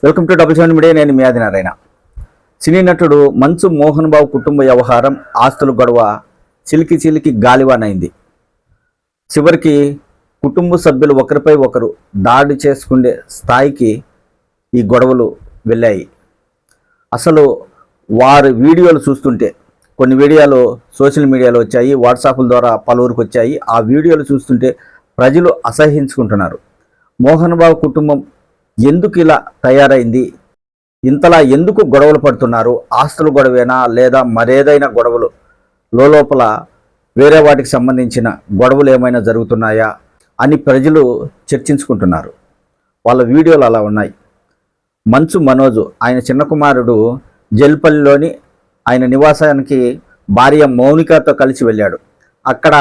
Welcome to double seven media. నేను మీ ఆదినారాయణ. సినీ నటుడు మంచు మోహన్ బాబు కుటుంబ వ్యవహారం, ఆస్తుల గొడవ చిలికి చిలికి గాలివానైంది. చివరికి కుటుంబ సభ్యులు ఒకరిపై ఒకరు దాడి చేసుకునే స్థాయికి ఈ గొడవలు వెళ్ళాయి. అసలు వారి వీడియోలు చూస్తుంటే, కొన్ని వీడియోలు సోషల్ మీడియాలో వచ్చాయి, వాట్సాప్ల ద్వారా పలువురికి వచ్చాయి. ఆ వీడియోలు చూస్తుంటే ప్రజలు అసహ్యించుకుంటున్నారు. మోహన్ బాబు కుటుంబం ఎందుకు ఇలా తయారైంది, ఇంతలా ఎందుకు గొడవలు పడుతున్నారు, ఆస్తుల గొడవేనా లేదా మరేదైనా గొడవలు లోపల వేరే వాటికి సంబంధించిన గొడవలు ఏమైనా జరుగుతున్నాయా అని ప్రజలు చర్చించుకుంటున్నారు. వాళ్ళ వీడియోలు అలా ఉన్నాయి. మంచు మనోజ్, ఆయన చిన్న కుమారుడు జల్పల్లిలోని ఆయన నివాసానికి భార్య మౌనికతో కలిసి వెళ్ళాడు. అక్కడ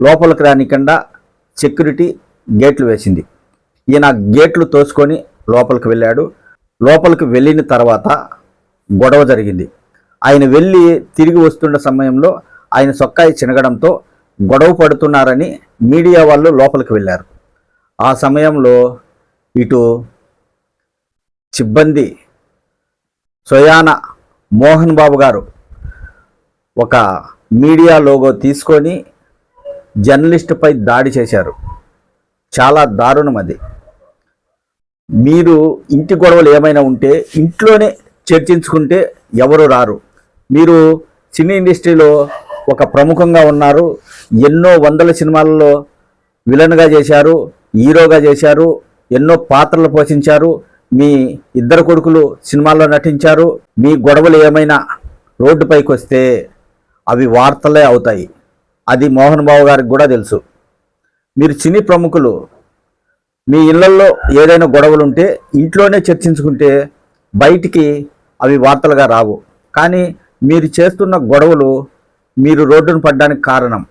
లోపలికి రానికుండా సెక్యూరిటీ గేట్లు వేసింది. ఈయన గేట్లు తోసుకొని లోపలికి వెళ్ళాడు. లోపలికి వెళ్ళిన తర్వాత గొడవ జరిగింది. ఆయన వెళ్ళి తిరిగి వస్తున్న సమయంలో ఆయన సొక్కాయి చినగడంతో గొడవ పడుతున్నారని మీడియా వాళ్ళు లోపలికి వెళ్ళారు. ఆ సమయంలో ఇటు సిబ్బంది సోయాన మోహన్ బాబు గారు ఒక మీడియా లోగో తీసుకొని జర్నలిస్టుపై దాడి చేశారు. చాలా దారుణం అది. మీరు ఇంటి గొడవలు ఏమైనా ఉంటే ఇంట్లోనే చర్చించుకుంటే ఎవరు రారు. మీరు సినీ ఇండస్ట్రీలో ఒక ప్రముఖంగా ఉన్నారు. ఎన్నో వందల సినిమాలలో విలన్గా చేశారు, హీరోగా చేశారు, ఎన్నో పాత్రలు పోషించారు. మీ ఇద్దరు కొడుకులు సినిమాల్లో నటించారు. మీ గొడవలు ఏమైనా రోడ్డుపైకి వస్తే అవి వార్తలే అవుతాయి. అది మోహన్ బాబు గారికి కూడా తెలుసు. మీరు సినీ ప్రముఖులు, మీ ఇళ్లల్లో ఏదైనా గొడవలు ఉంటే ఇంట్లోనే చర్చించుకుంటే బయటికి అవి వార్తలుగా రావు. కానీ మీరు చేస్తున్న గొడవలు మీరు రోడ్డును పడ్డానికి కారణం.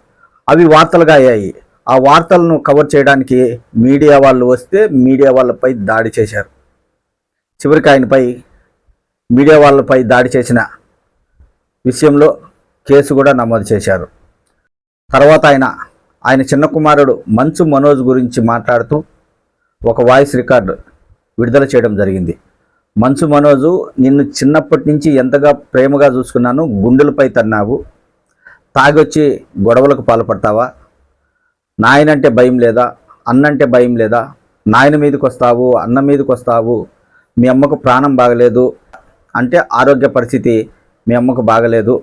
అవి వార్తలుగా అయ్యాయి. ఆ వార్తలను కవర్ చేయడానికి మీడియా వాళ్ళు వస్తే మీడియా వాళ్ళపై దాడి చేశారు. చివరికి ఆయనపై మీడియా వాళ్ళపై దాడి చేసిన విషయంలో కేసు కూడా నమోదు చేశారు. తర్వాత ఆయన చిన్న కుమారుడు మంచు మనోజ్ గురించి మాట్లాడుతూ ఒక వాయిస్ రికార్డు విడుదల చేయడం జరిగింది. మంచు మనోజు, నిన్ను చిన్నప్పటి నుంచి ఎంతగా ప్రేమగా చూసుకున్నాను, గుండెలపై తన్నావు, తాగొచ్చి గొడవలకు పాల్పడతావా, నాయనంటే భయం లేదా, అన్నంటే భయం లేదా, నాయన మీదకి వస్తావు, అన్న మీదకి వస్తావు, మీ అమ్మకు ప్రాణం బాగలేదు అంటే ఆరోగ్య పరిస్థితి మీ అమ్మకు బాగలేదు,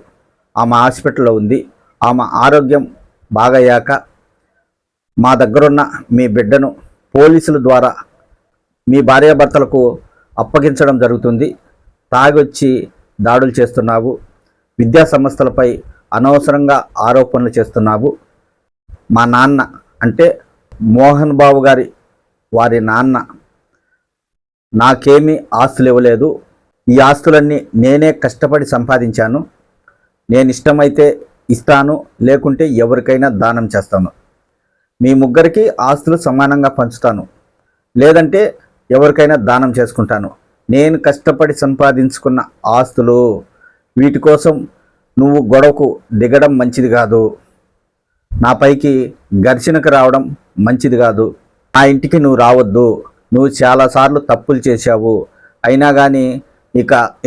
ఆమె హాస్పిటల్లో ఉంది, ఆమె ఆరోగ్యం బాగయ్యాక మా దగ్గరున్న మీ బిడ్డను పోలీసుల ద్వారా మీ భార్యాభర్తలకు అప్పగించడం జరుగుతుంది, తాగొచ్చి దాడులు చేస్తున్నావు, విద్యా సంస్థలపై అనవసరంగా ఆరోపణలు చేస్తున్నావు, మా నాన్న అంటే మోహన్ బాబు గారి వారి నాన్న నాకేమీ ఆస్తులు ఇవ్వలేదు, ఈ ఆస్తులన్నీ నేనే కష్టపడి సంపాదించాను, నేను ఇష్టమైతే ఇస్తాను, లేకుంటే ఎవరికైనా దానం చేస్తాను, మీ ముగ్గురికి ఆస్తులు సమానంగా పంచుతాను, లేదంటే ఎవరికైనా దానం చేసుకుంటాను, నేను కష్టపడి సంపాదించుకున్న ఆస్తులు, వీటి కోసం నువ్వు గొడవకు దిగడం మంచిది కాదు, నా పైకి ఘర్షణకు రావడం మంచిది కాదు, నా ఇంటికి నువ్వు రావద్దు, నువ్వు చాలాసార్లు తప్పులు చేశావు, అయినా కానీ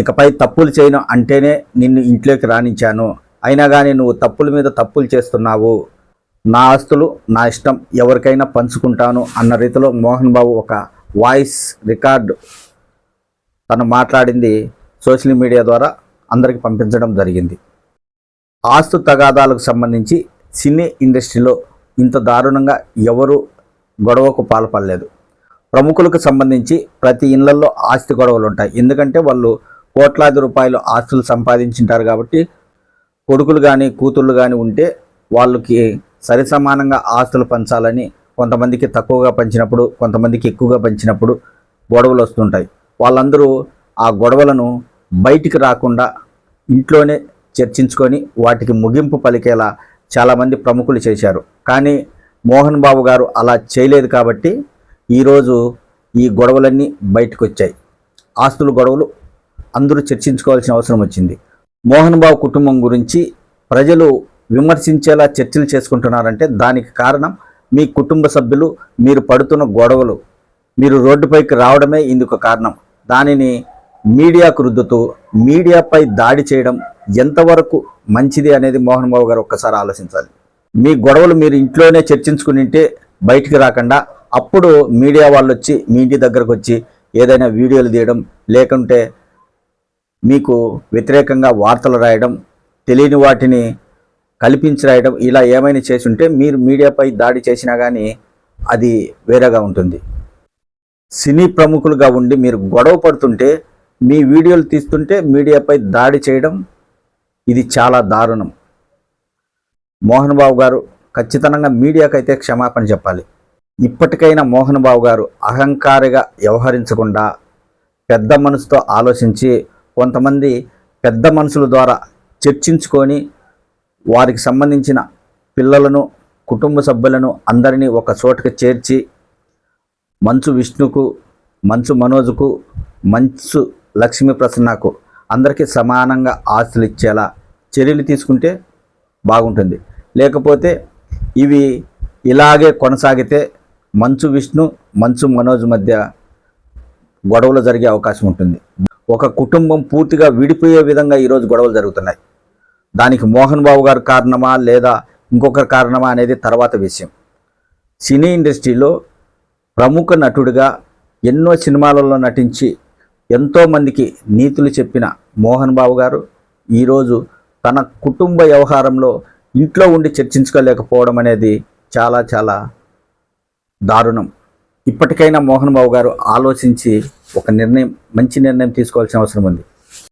ఇకపై తప్పులు చేయను అంటేనే నిన్ను ఇంట్లోకి రానించాను, అయినా కానీ నువ్వు తప్పుల మీద తప్పులు చేస్తున్నావు, నా ఆస్తులు నా ఇష్టం, ఎవరికైనా పంచుకుంటాను అన్న రీతిలో మోహన్ బాబు ఒక వాయిస్ రికార్డు తను మాట్లాడింది సోషల్ మీడియా ద్వారా అందరికీ పంపించడం జరిగింది. ఆస్తు తగాదాలకు సంబంధించి సినీ ఇండస్ట్రీలో ఇంత దారుణంగా ఎవరు గొడవకు పాల్పడలేదు. ప్రముఖులకు సంబంధించి ప్రతి ఇళ్లలో ఆస్తి గొడవలు ఉంటాయి. ఎందుకంటే వాళ్ళు కోట్లాది రూపాయలు ఆస్తులు సంపాదించింటారు కాబట్టి కొడుకులు కానీ కూతుళ్ళు కానీ ఉంటే వాళ్ళకి సరి సమానంగా ఆస్తులు పంచాలని, కొంతమందికి తక్కువగా పంచినప్పుడు కొంతమందికి ఎక్కువగా పంచినప్పుడు గొడవలు వస్తుంటాయి. వాళ్ళందరూ ఆ గొడవలను బయటికి రాకుండా ఇంట్లోనే చర్చించుకొని వాటికి ముగింపు పలికేలా చాలామంది ప్రముఖులు చేశారు. కానీ మోహన్ బాబు గారు అలా చేయలేదు కాబట్టి ఈరోజు ఈ గొడవలన్నీ బయటకు వచ్చాయి. ఆస్తుల గొడవలు అందరూ చర్చించుకోవాల్సిన అవసరం వచ్చింది. మోహన్ బాబు కుటుంబం గురించి ప్రజలు విమర్శించేలా చర్చలు చేసుకుంటున్నారంటే దానికి కారణం మీ కుటుంబ సభ్యులు, మీరు పడుతున్న గొడవలు. మీరు రోడ్డుపైకి రావడమే ఇందుకు కారణం. దానిని మీడియాకు రుద్దుతూ మీడియాపై దాడి చేయడం ఎంతవరకు మంచిది అనేది మోహన్ బాబు గారు ఒక్కసారి ఆలోచించాలి. మీ గొడవలు మీరు ఇంట్లోనే చర్చించుకునింటే బయటికి రాకుండా అప్పుడు మీడియా వాళ్ళు వచ్చి మీ ఇంటి దగ్గరకు వచ్చి ఏదైనా వీడియోలు తీయడం, లేకుంటే మీకు వ్యతిరేకంగా వార్తలు రాయడం, తెలియని వాటిని కల్పించి రాయడం, ఇలా ఏమైనా చేసి ఉంటే మీరు మీడియాపై దాడి చేసినా కానీ అది వేరేగా ఉంటుంది. సినీ ప్రముఖులుగా ఉండి మీరు గొడవ పడుతుంటే, మీ వీడియోలు తీస్తుంటే మీడియాపై దాడి చేయడం ఇది చాలా దారుణం. మోహన్ బాబు గారు ఖచ్చితంగా మీడియాకైతే క్షమాపణ చెప్పాలి. ఇప్పటికైనా మోహన్ బాబు గారు అహంకారిగా వ్యవహరించకుండా పెద్ద మనసుతో ఆలోచించి కొంతమంది పెద్ద మనుషుల ద్వారా చర్చించుకొని వారికి సంబంధించిన పిల్లలను, కుటుంబ సభ్యులను అందరినీ ఒక చోటకి చేర్చి మంచు విష్ణుకు, మంచు మనోజ్కు, మంచు లక్ష్మీ ప్రసన్నకు అందరికీ సమానంగా ఆస్తులు ఇచ్చేలా చర్యలు తీసుకుంటే బాగుంటుంది. లేకపోతే ఇవి ఇలాగే కొనసాగితే మంచు విష్ణు, మంచు మనోజ్ మధ్య గొడవలు జరిగే అవకాశం ఉంటుంది. ఒక కుటుంబం పూర్తిగా విడిపోయే విధంగా ఈరోజు గొడవలు జరుగుతున్నాయి. దానికి మోహన్ బాబు గారు కారణమా లేదా ఇంకొకరి కారణమా అనేది తర్వాత విషయం. సినీ ఇండస్ట్రీలో ప్రముఖ నటుడిగా ఎన్నో సినిమాలలో నటించి ఎంతోమందికి నీతులు చెప్పిన మోహన్ బాబు గారు ఈరోజు తన కుటుంబ వ్యవహారంలో ఇంట్లో ఉండి చర్చించుకోలేకపోవడం అనేది చాలా చాలా దారుణం. ఇప్పటికైనా మోహన్ బాబు గారు ఆలోచించి ఒక మంచి నిర్ణయం తీసుకోవాల్సిన అవసరం ఉంది.